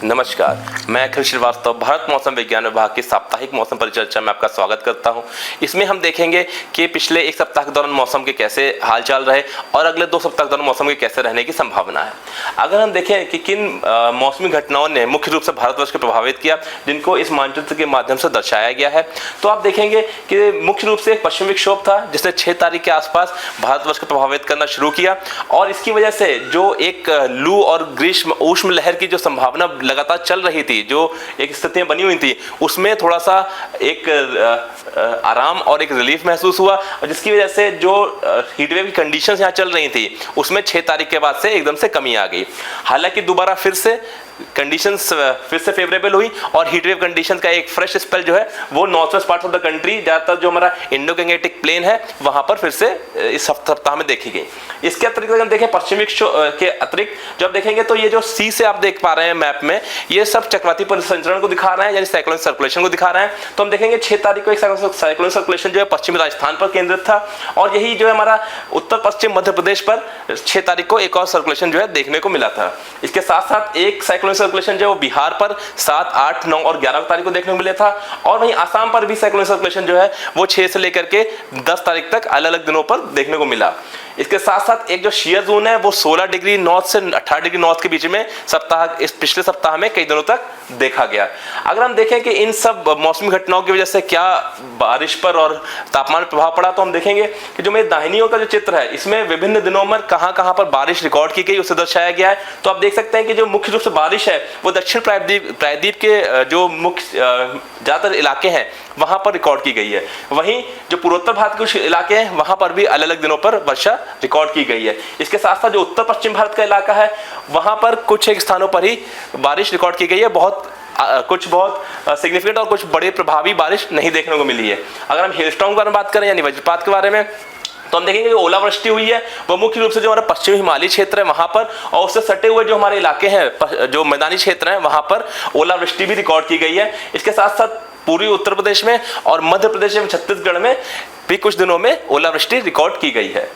नमस्कार, मैं अखिल श्रीवास्तव भारत मौसम विज्ञान विभाग की साप्ताहिक मौसम परिचर्चा में आपका स्वागत करता हूं। इसमें हम देखेंगे कि पिछले एक सप्ताह के दौरान मौसम के कैसे हालचाल रहे और अगले 2 सप्ताह के दौरान मौसम के कैसे रहने की संभावना है। अगर हम देखें कि किन मौसमी घटनाओं ने मुख्य रूप से भारतवर्ष को प्रभावित किया, जिनको इस मानचित्र के माध्यम से दर्शाया गया है, तो आप देखेंगे कि मुख्य रूप से एक पश्चिमी विक्षोभ था जिसने 6 तारीख के आसपास भारतवर्ष को प्रभावित करना शुरू किया और इसकी वजह से जो एक लू और ग्रीष्म ऊष्म लहर की जो संभावना लगातार चल रही थी, जो एक स्थितियां बनी हुई थी, उसमें थोड़ा सा एक आराम और एक रिलीफ महसूस हुआ और जिसकी वजह से जो हीटवेव की कंडीशंस यहाँ चल रही थी उसमें 6 तारीख के बाद से एकदम से कमी आ गई। हालांकि दोबारा फिर से कंडीशंस फिर से फेवरेबल हुई और हीटवेव कंडीशन का एक फ्रेश स्पेल जो है वो north west part of the country, ज्यादातर जो हमारा इंडो गंगेटिक प्लेन है वहां पर फिर से इस सप्ताह में देखी गई। इसके अतिरिक्त अगर हम देखें पश्चिमी के अतिरिक्त जब देखेंगे तो ये जो सी से आप देख पा रहे हैं मैप में, ये सब चक्रवाती परिसंचरण को दिखा रहे हैं, यानी साइक्लोनिक सर्कुलेशन को दिखा रहे हैं। तो हम देखेंगे 6 तारीख को एक साइक्लोनिक सर्कुलेशन जो है पश्चिमी राजस्थान पर केंद्रित था और यही जो है हमारा उत्तर पश्चिम मध्य प्रदेश पर 6 तारीख को एक और सर्कुलेशन जो है देखने को मिला था। इसके साथ साथ एक सर्कुलेशन जो है वो बिहार पर 7, 8, 9 और 11 तारीख को देखने को मिला था और वहीं आसाम पर भी साइक्लोनिक सर्कुलेशन जो है वो 6 से लेकर के 10 तारीख तक अलग अलग दिनों पर देखने को मिला। इसके साथ साथ एक जो शियर जोन है वो 16 डिग्री नॉर्थ से 18 डिग्री नॉर्थ के बीच में इस पिछले सप्ताह में कई दिनों तक देखा गया। अगर हम देखें कि इन सब मौसमी घटनाओं की वजह से क्या बारिश पर और तापमान पर प्रभाव पड़ा, तो हम देखेंगे कि जो मेरे दाहिनी ओर का जो चित्र है इसमें विभिन्न दिनों में कहां पर बारिश रिकॉर्ड की गई उसे दर्शाया गया है। तो आप देख सकते हैं कि जो मुख्य रूप से बारिश है वो दक्षिण प्रायद्वीप के जो मुख्य ज्यादातर इलाके हैं वहां पर रिकॉर्ड की गई है। वहीं जो पूर्वोत्तर भारत के कुछ इलाके हैं वहां पर भी अलग अलग दिनों पर वर्षा रिकॉर्ड की गई है। इसके साथ साथ जो उत्तर पश्चिम भारत का इलाका है वहां पर कुछ एक स्थानों पर ही बारिश रिकॉर्ड की गई है। कुछ बहुत सिग्निफिकेंट और कुछ बड़े प्रभावी बारिश नहीं देखने को मिली है। अगर हम हेलस्टॉर्म के बारे में बात करें यानी वज्रपात के बारे में, तो हम देखेंगे जो ओलावृष्टि हुई है वो मुख्य रूप से जो हमारा पश्चिमी हिमालयी क्षेत्र है वहां पर और उससे सटे हुए जो हमारे इलाके हैं जो मैदानी क्षेत्र हैं वहां पर ओलावृष्टि भी रिकॉर्ड की गई है। इसके साथ साथ पूर्वी उत्तर प्रदेश में और मध्य प्रदेश एवं छत्तीसगढ़ में भी कुछ दिनों में ओलावृष्टि रिकॉर्ड की गई है।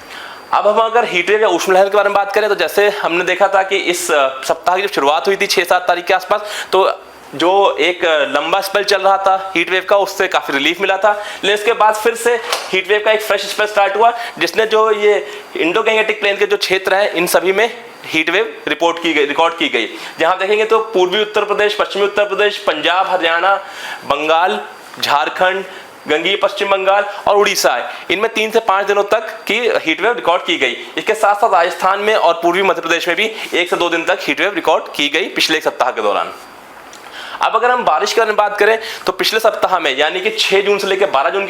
अब हम अगर हीटवेव या उष्ण लहर के बारे में बात करें तो जैसे हमने देखा था कि इस सप्ताह की जब शुरुआत हुई थी 6-7 तारीख के आसपास, तो जो एक लंबा स्पेल चल रहा था हीटवेव का उससे काफी रिलीफ मिला था, लेकिन इसके बाद फिर से हीटवेव का एक फ्रेश स्पेल स्टार्ट हुआ जिसने जो ये इंडो गंगेटिक प्लेन के जो क्षेत्र हैं इन सभी में हीटवेव रिकॉर्ड की गई। जहां देखेंगे तो पूर्वी उत्तर प्रदेश, पश्चिमी उत्तर प्रदेश, पंजाब, हरियाणा, बंगाल, झारखंड, गंगीय पश्चिम बंगाल और उड़ीसा है, इनमें 3 से 5 दिनों तक की हीटवेव रिकॉर्ड की गई। इसके साथ साथ राजस्थान में और पूर्वी मध्य प्रदेश में भी 1 से 2 दिन तक हीटवेव रिकॉर्ड की गई पिछले एक सप्ताह के दौरान। अब अगर हम बारिश के बारे में बात करें तो पिछले सप्ताह में यानी कि 6 जून से लेकर 12 जून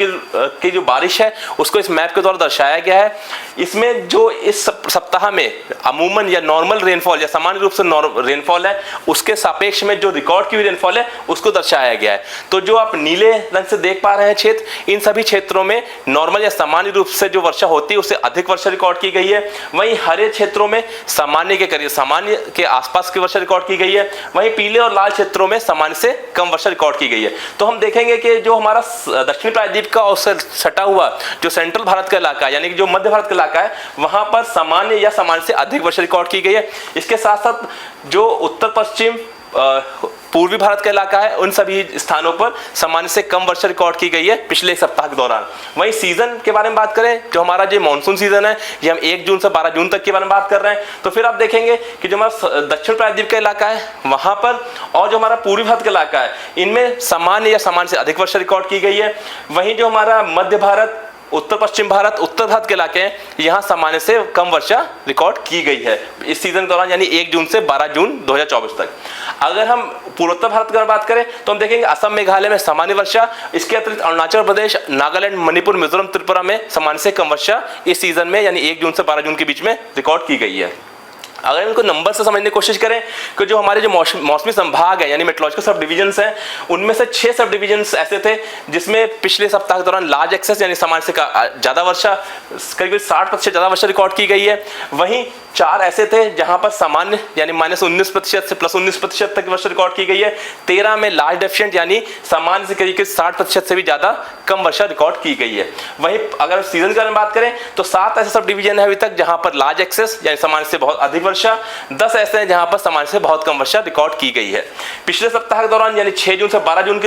की जो बारिश है उसको इस मैप के द्वारा दर्शाया गया है। इसमें जो इस सप्ताह में अमूमन या नॉर्मल रेनफॉल या सामान्य रूप से रेनफॉल है उसके सापेक्ष में जो रिकॉर्ड की हुई रेनफॉल है उसको दर्शाया गया है। तो जो आप नीले रंग से देख पा रहे हैं क्षेत्र, इन सभी क्षेत्रों में नॉर्मल या सामान्य रूप से जो वर्षा होती है उससे अधिक वर्षा रिकॉर्ड की गई है। वहीं हरे क्षेत्रों में सामान्य के करीब, सामान्य के आसपास की वर्षा रिकॉर्ड की गई है। वहीं पीले और लाल क्षेत्रों में सामान्य से कम वर्षा रिकॉर्ड की गई है। तो हम देखेंगे कि जो हमारा दक्षिणी प्रायद्वीप का उससे सटा हुआ जो सेंट्रल भारत का इलाका है यानी कि जो मध्य भारत का इलाका है वहां पर सामान्य या सामान्य से अधिक वर्षा रिकॉर्ड की गई है। इसके साथ साथ जो उत्तर पश्चिम पूर्वी भारत का इलाका है उन सभी स्थानों पर सामान्य से कम वर्षा रिकॉर्ड की गई है पिछले एक सप्ताह के दौरान। वहीं सीजन के बारे में बात करें, जो हमारा जो मानसून सीजन है ये हम 1 जून से 12 जून तक के बारे में बात कर रहे हैं, तो फिर आप देखेंगे कि जो हमारा दक्षिण प्रायद्वीप का इलाका है वहां पर और जो हमारा पूर्वी भारत का इलाका है इनमें सामान्य या सामान्य से अधिक वर्षा रिकॉर्ड की गई है। वहीं जो हमारा मध्य भारत, उत्तर पश्चिम भारत, उत्तर भारत के इलाके हैं यहाँ सामान्य से कम वर्षा रिकॉर्ड की गई है इस सीजन के दौरान यानी 1 जून से 12 जून 2024 तक। अगर हम पूर्वोत्तर भारत की बात करें तो हम देखेंगे असम मेघालय में सामान्य वर्षा, इसके अतिरिक्त अरुणाचल प्रदेश, नागालैंड, मणिपुर, मिजोरम, त्रिपुरा में सामान्य से कम वर्षा इस सीजन में यानी 1 जून से 12 जून के बीच में रिकॉर्ड की गई है। अगर इनको नंबर से समझने की कोशिश करें कि जो हमारे जो मौसमी संभाग है यानी मेट्रोलॉजिकल सब डिविजन्स हैं उनमें से 6 सब डिविजन्स ऐसे थे जिसमें पिछले सप्ताह के दौरान लार्ज एक्सेस यानी सामान्य से ज़्यादा वर्षा, करीब 60% ज़्यादा वर्षा रिकॉर्ड की गई है। वहीं 4 ऐसे थे जहां पर सामान्य यानी -19% से +19% तक वर्षा रिकॉर्ड की गई है। 13 में लार्ज डेफिशिएंट यानी सामान्य से करीब 60% से भी ज़्यादा कम वर्षा रिकॉर्ड की गई है। वहीं अगर सीजन की बात करें तो 7 ऐसे सब डिवीजन है अभी तक जहां पर लार्ज एक्सेस यानी सामान्य से बहुत अधिक वर्षा, 10 ऐसे हैं जहां पर सामान्य से बहुत कम वर्षा रिकॉर्ड की गई है। पिछले सप्ताह के दौरान यानी 6 जून से 12 जून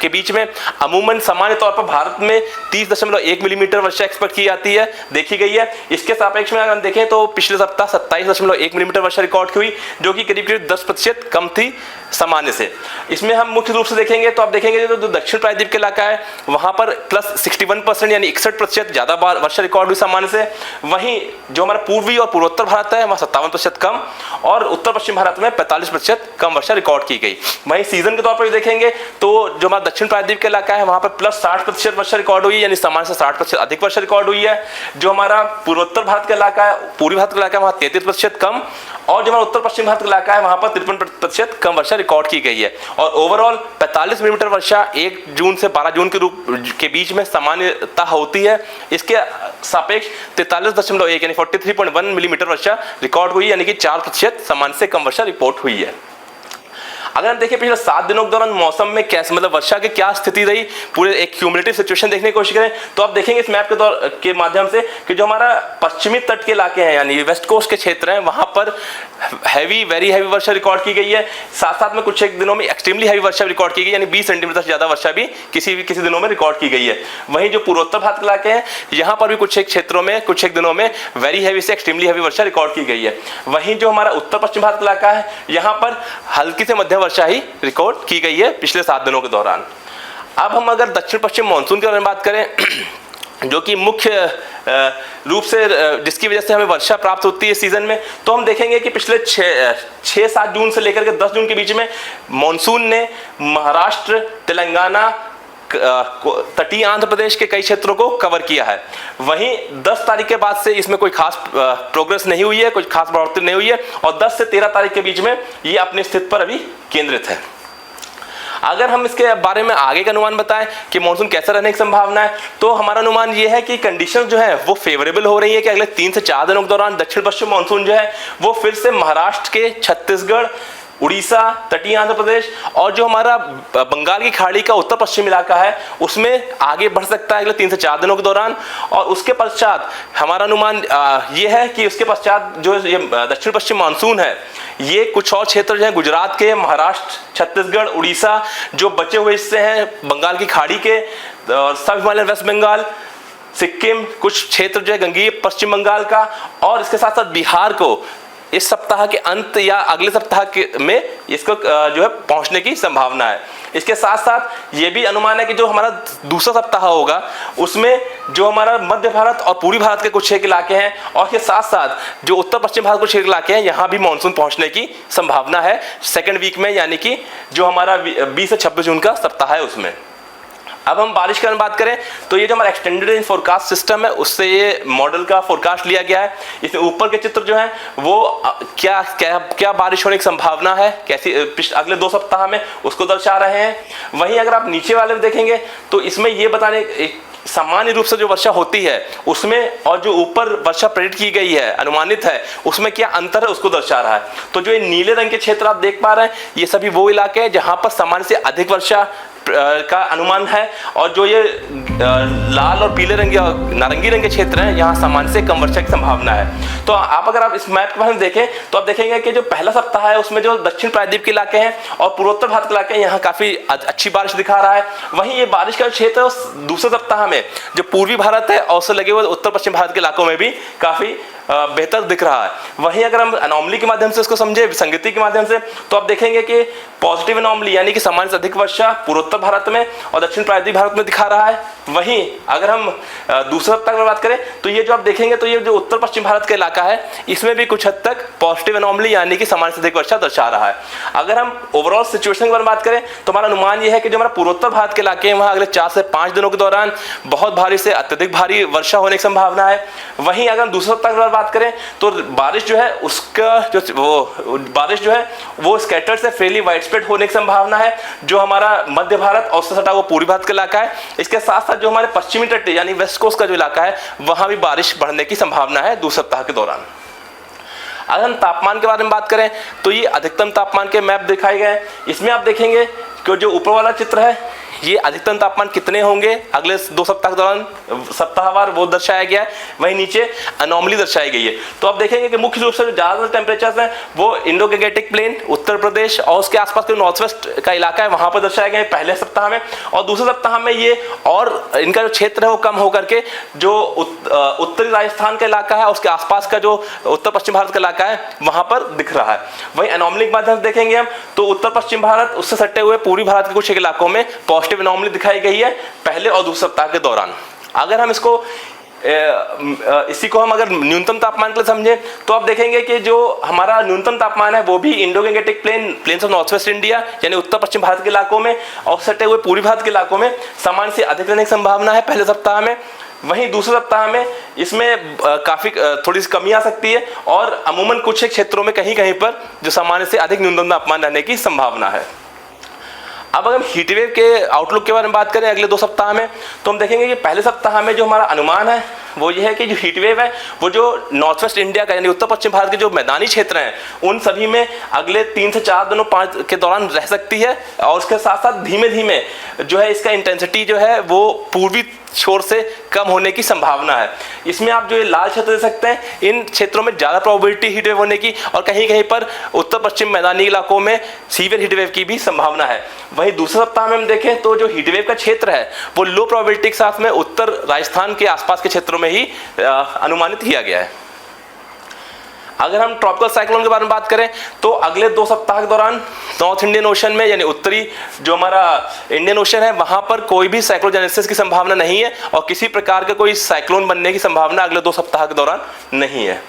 के बीच में अमूमन सामान्य तौर पर भारत में 30.1 मिलीमीटर वर्षा एक्सपेक्ट की जाती है, देखी गई है। इसके सापेक्ष में अगर हम देखें तो पिछले सप्ताह 27.1 मिलीमीटर वर्षा रिकॉर्ड हुई, जो कि करीब करीब 10% कम थी सामान्य से। इसमें हम मुख्य रूप से देखेंगे तो आप देखेंगे जो दक्षिण प्रायद्वीप का इलाका है वहां पर प्लस 61% यानी 61% ज्यादा वर्षा रिकॉर्ड हुई सामान्य से। वहीं जो हमारा पूर्वी और पूर्वोत्तर भारत है वहां 57% कम, और उत्तर पश्चिम भारत में 45% कम वर्षा रिकॉर्ड की गई। वहीं सीजन के तौर पर देखेंगे तो जो हमारा दक्षिण प्रायद्वीप का इलाका है वहां पर प्लस 60% वर्षा रिकॉर्ड हुई है, यानी सामान्य से 60% अधिक वर्षा रिकॉर्ड हुई है। जो हमारा पूर्वोत्तर भारत का इलाका है, पूर्वी भारत का इलाका है, वहां 33% कम, और जो हमारा उत्तर पश्चिम भारत का इलाका है वहां पर 53% कम वर्षा रिकॉर्ड की गई है। और ओवरऑल 45 मिलीमीटर वर्षा 1 जून से 12 जून के बीच में सामान्यता होती है। इसके सापेक्ष 43.1 यानी 43.1 मिलीमीटर वर्षा रिकॉर्ड हुई, यानी कि 4% सामान्य से कम वर्षा रिपोर्ट हुई है। अगर हम देखें पिछले 7 दिनों के दौरान मौसम में कैसे मतलब वर्षा की क्या स्थिति रही, पूरे एक क्यूमुलेटिव सिचुएशन देखने की कोशिश करें तो आप देखेंगे इस मैप के माध्यम से कि जो हमारा पश्चिमी तट के इलाके हैं यानी वेस्ट कोस्ट के क्षेत्र हैं वहां पर वेरी हैवी वर्षा रिकॉर्ड की गई है। साथ साथ में कुछ एक दिनों में एक्सट्रीमली हैवी वर्षा रिकॉर्ड की गई, यानी 20 सेंटीमीटर से ज्यादा वर्षा भी किसी दिनों में रिकॉर्ड की गई है। वहीं जो पूर्वोत्तर भारत के इलाके हैं यहाँ पर भी कुछ एक क्षेत्रों में कुछ एक दिनों में वेरी हैवी से एक्सट्रीमली हैवी वर्षा रिकॉर्ड की गई है। वहीं जो हमारा उत्तर पश्चिम भारत का इलाका है यहाँ पर हल्की से मध्यम वर्षा ही रिकॉर्ड की गई है पिछले 7 दिनों के दौरान। अब हम अगर दक्षिण पश्चिम मानसून के बारे में बात करें जो कि मुख्य रूप से जिसकी वजह से हमें वर्षा प्राप्त होती है सीजन में, तो हम देखेंगे कि पिछले 6-7 जून से लेकर के 10 जून के बीच में मानसून ने महाराष्ट्र, तेलंगाना, तटीय आंध्र प्रदेश के कई क्षेत्रों को कवर किया है। वहीं 10 तारीख के बाद से इसमें कोई खास प्रोग्रेस नहीं हुई है, कुछ खास बढ़ोतरी नहीं हुई है, और 10 से 13 तारीख के बीच में ये अपनी स्थिति पर अभी केंद्रित है। अगर हम इसके बारे में आगे का अनुमान बताएं कि मॉनसून कैसा रहने की संभावना है, तो हमारा अनुमान यह है कि कंडीशंस जो है वो फेवरेबल हो रही है कि अगले 3 से 4 दिनों के दौरान दक्षिण पश्चिम मॉनसून जो है वो फिर से महाराष्ट्र के छत्तीसगढ़, उड़ीसा, तटीय आंध्र प्रदेश और जो हमारा बंगाल की खाड़ी का उत्तर पश्चिम इलाका है उसमें आगे बढ़ सकता है अगले 3 से 4 दिनों के दौरान। और उसके पश्चात हमारा अनुमान ये है कि उसके पश्चात जो ये दक्षिण पश्चिम मानसून है ये कुछ और क्षेत्र जो है गुजरात के, महाराष्ट्र, छत्तीसगढ़, उड़ीसा, जो बचे हुए हिस्से हैं बंगाल की खाड़ी के, सब हिमालयन वेस्ट बंगाल, सिक्किम, कुछ क्षेत्र जो है गंगेय पश्चिम बंगाल का, और इसके साथ साथ बिहार को इस सप्ताह के अंत या अगले सप्ताह में इसको जो है पहुंचने की संभावना है। इसके साथ साथ ये भी अनुमान है कि जो हमारा दूसरा सप्ताह होगा उसमें जो हमारा मध्य भारत और पूर्वी भारत के कुछ एक इलाके हैं और इसके साथ साथ जो उत्तर पश्चिम भारत के कुछ इलाके हैं यहाँ भी मानसून पहुंचने की संभावना है सेकेंड वीक में, यानी कि जो हमारा 20 से 26 जून का सप्ताह है उसमें। अब हम बारिश की बात करें तो ये जो हमारा एक्सटेंडेड रेंज फोरकास्ट सिस्टम है उससे ये मॉडल का फोरकास्ट लिया गया है। इसमें ऊपर के चित्र जो है वो क्या क्या क्या बारिश होने की संभावना है कैसी अगले 2 सप्ताह में उसको दर्शा रहे हैं। वहीं अगर आप नीचे वाले में देखेंगे तो इसमें ये बताने सामान्य रूप से जो वर्षा होती है उसमें और जो ऊपर वर्षा प्रेडिक्ट की गई है अनुमानित है उसमें क्या अंतर है उसको दर्शा रहा है। तो जो ये नीले रंग के क्षेत्र आप देख पा रहे हैं ये सभी वो इलाके हैं जहां पर सामान्य से अधिक वर्षा का अनुमान है, और जो ये लाल और पीले रंग या नारंगी रंग के क्षेत्र हैं यहाँ सामान्य से कम वर्षा की संभावना है। तो अगर आप इस मैप के बारे में देखें तो आप देखेंगे कि जो पहला सप्ताह है उसमें जो दक्षिण प्रायद्वीप के इलाके हैं और पूर्वोत्तर भारत के इलाके हैं यहाँ काफी अच्छी बारिश दिखा रहा है। वहीं ये बारिश का क्षेत्र दूसरे सप्ताह में जो पूर्वी भारत है और उससे लगे हुए उत्तर पश्चिम भारत के इलाकों में भी काफी बेहतर दिख रहा है। वहीं अगर हम अनोमली के माध्यम से इसको समझे, विसंगति के माध्यम से, तो आप देखेंगे कि पॉजिटिव अनोमली यानी कि सामान्य से अधिक वर्षा पूर्वोत्तर भारत में और दक्षिण प्रायद्वीप भारत में दिखा रहा है। वहीं अगर हम दूसरे सप्ताह की बात करें तो ये जो आप देखेंगे तो ये जो उत्तर पश्चिम भारत का इलाका है इसमें भी कुछ हद तक पॉजिटिव अनोमली यानी कि सामान्य से अधिक वर्षा दर्शा रहा है। अगर हम ओवरऑल सिचुएशन के बारे में बात करें तो हमारा अनुमान यह है कि जो हमारा पूर्वोत्तर भारत के इलाके हैं वहाँ अगले 4 से 5 दिनों के दौरान बहुत भारी से अत्यधिक भारी वर्षा होने की संभावना है। वहीं अगर हम दूसरे सप्ताह की बात करें तो बारिश जो है उसका जो बारिश जो है वो स्कैटर्ड से फेयरली वाइड स्प्रेड होने की संभावना है जो हमारा मध्य भारत और उससे सटा हुआ पूर्वी भारत का इलाका है। इसके साथ साथ जो हमारे पश्चिमी तट यानी वेस्ट कोस्ट का जो इलाका है वहां भी बारिश बढ़ने की संभावना है दूसरे सप्ताह के दौरान। अगर हम तापमान के बारे में बात करें तो ये अधिकतम तापमान के मैप दिखाए गए हैं। इसमें आप देखेंगे कि जो ऊपर वाला चित्र है ये अधिकतम तापमान कितने होंगे अगले 2 सप्ताह के दौरान सप्ताहवार वो दर्शाया गया है। वहीं नीचे अनोमली दर्शाई गई है। तो आप देखेंगे कि मुख्य रूप से जो ज़्यादातर टेम्परेचर्स हैं वो Indo Gangetic plane, Uttar Pradesh और उसके आसपास के नॉर्थ वेस्ट का इलाका है वहां पर दर्शाए गए पहले सप्ताह में, और दूसरे सप्ताह में ये और इनका जो क्षेत्र है वो कम होकर के जो उत्तरी राजस्थान का इलाका है उसके आसपास का जो उत्तर पश्चिम भारत का इलाका है वहां पर दिख रहा है। वहीं एनोमली के माध्यम से देखेंगे हम तो उत्तर पश्चिम भारत उससे सटे हुए पूर्वी भारत के कुछ इलाकों में पॉजिटिव एनोमली दिखाई गई है पहले और दूसरे सप्ताह के दौरान। अगर हम इसी को हम अगर न्यूनतम तापमान के लिए समझें तो आप देखेंगे कि जो हमारा न्यूनतम तापमान है वो भी Indo Gangetic plains of north west India यानी उत्तर पश्चिम भारत के इलाकों में और सटे हुए पूर्वी भारत के इलाकों में सामान्य से अधिक रहने की संभावना है पहले सप्ताह में। वहीं दूसरे सप्ताह में इसमें काफ़ी थोड़ी सी कमी आ सकती है और अमूमन कुछ क्षेत्रों में कहीं कहीं पर जो सामान्य से अधिक न्यूनतम तापमान रहने की संभावना है। अब अगर हम हीट वेव के आउटलुक के बारे में बात करें अगले 2 सप्ताह में तो हम देखेंगे कि पहले सप्ताह में जो हमारा अनुमान है वो ये है कि जो हीट वेव है वो जो नॉर्थ वेस्ट इंडिया का यानी उत्तर पश्चिम भारत के जो मैदानी क्षेत्र हैं उन सभी में अगले 3 से 4 दिनों 5 के दौरान रह सकती है और उसके साथ साथ धीमे धीमे जो है इसका इंटेंसिटी जो है वो पूर्वी छोर से कम होने की संभावना है। इसमें आप जो ये लाल क्षेत्र दे सकते हैं इन क्षेत्रों में ज़्यादा प्रोबेबिलिटी हीट वेव होने की और कहीं कहीं पर उत्तर पश्चिम मैदानी इलाकों में सीवियर हीट वेव की भी संभावना है। वहीं दूसरे सप्ताह में हम देखें तो जो हीट वेव का क्षेत्र है वो लो प्रोबेबिलिटी के साथ में उत्तर राजस्थान के आसपास के क्षेत्रों में ही अनुमानित किया गया है। अगर हम ट्रॉपिकल साइक्लोन के बारे में बात करें तो अगले 2 सप्ताह के दौरान नॉर्थ इंडियन ओशन में यानी उत्तरी जो हमारा इंडियन ओशन है वहां पर कोई भी साइक्लोजेनेसिस की संभावना नहीं है और किसी प्रकार का कोई साइक्लोन बनने की संभावना अगले 2 सप्ताह के दौरान नहीं है।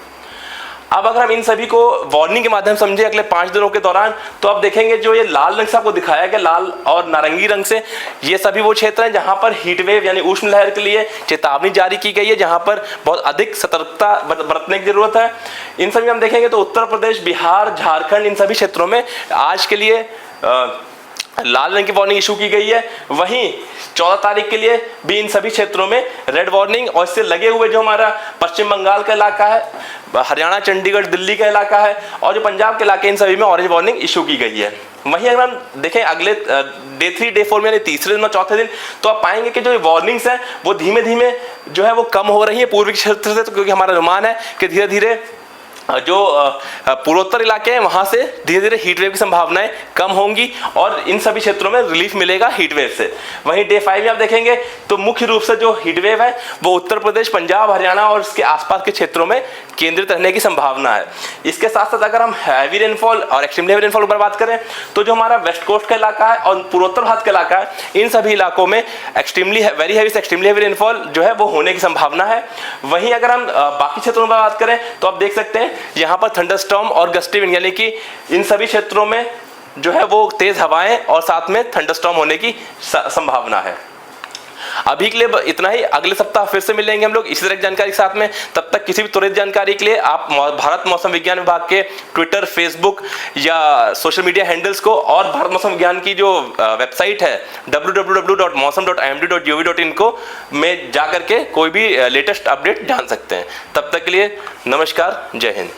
अब अगर हम इन सभी को वार्निंग के माध्यम से समझे अगले 5 दिनों के दौरान तो आप देखेंगे जो ये लाल रंग से आपको दिखाया गया लाल और नारंगी रंग से ये सभी वो क्षेत्र हैं जहां पर हीट वेव यानी उष्ण लहर के लिए चेतावनी जारी की गई है, जहां पर बहुत अधिक सतर्कता बरतने की जरूरत है। इन सभी हम देखेंगे तो उत्तर प्रदेश, बिहार, झारखंड इन सभी क्षेत्रों में आज के लिए लाल रंग की वार्निंग इशू की गई है। वहीं 14 तारीख के लिए भी इन सभी क्षेत्रों में रेड वार्निंग और इससे लगे हुए जो हमारा पश्चिम बंगाल का इलाका है, हरियाणा, चंडीगढ़, दिल्ली का इलाका है और जो पंजाब के इलाके इन सभी में ऑरेंज वार्निंग इशू की गई है। वहीं अगर हम देखें अगले डे 3, डे 4 में यानी तीसरे दिन और चौथे दिन तो आप पाएंगे कि जो वार्निंग्स हैं वो धीमे धीमे जो है वो कम हो रही है पूर्वी क्षेत्र से, तो क्योंकि हमारा अनुमान है कि धीरे धीरे जो पूर्वोत्तर इलाके हैं वहां से धीरे धीरे हीट वेव की संभावनाएं कम होंगी और इन सभी क्षेत्रों में रिलीफ मिलेगा हीट वेव से। वहीं डे 5 में आप देखेंगे तो मुख्य रूप से जो हीट वेव है वो उत्तर प्रदेश, पंजाब, हरियाणा और इसके आसपास के क्षेत्रों में केंद्रित रहने की संभावना है। इसके साथ साथ अगर हम हैवी रेनफॉल और एक्सट्रीमली हैवी रेनफॉल पर बात करें तो जो हमारा वेस्ट कोस्ट का इलाका है और पूर्वोत्तर भारत का इलाका है इन सभी इलाकों में एक्सट्रीमली वेरी हैवी से एक्सट्रीमली हैवी रेनफॉल जो है वो होने की संभावना है। वहीं अगर हम बाकी क्षेत्रों में बात करें तो आप देख सकते हैं यहाँ पर थंडरस्टॉर्म और गस्टी विंड यानी कि इन सभी क्षेत्रों में जो है वो तेज हवाएं और साथ में थंडरस्टॉर्म होने की संभावना है। अभी के लिए इतना ही, अगले सप्ताह फिर से मिलेंगे हम लोग इसी तरह की जानकारी के साथ में। तब तक किसी भी त्वरित जानकारी के लिए आप भारत मौसम विज्ञान विभाग के ट्विटर, फेसबुक या सोशल मीडिया हैंडल्स को और भारत मौसम विज्ञान की जो वेबसाइट है www.mausam.imd.gov.in को में जाकर के कोई भी लेटेस्ट अपडेट जान सकते हैं। तब तक के लिए नमस्कार, जय हिंद।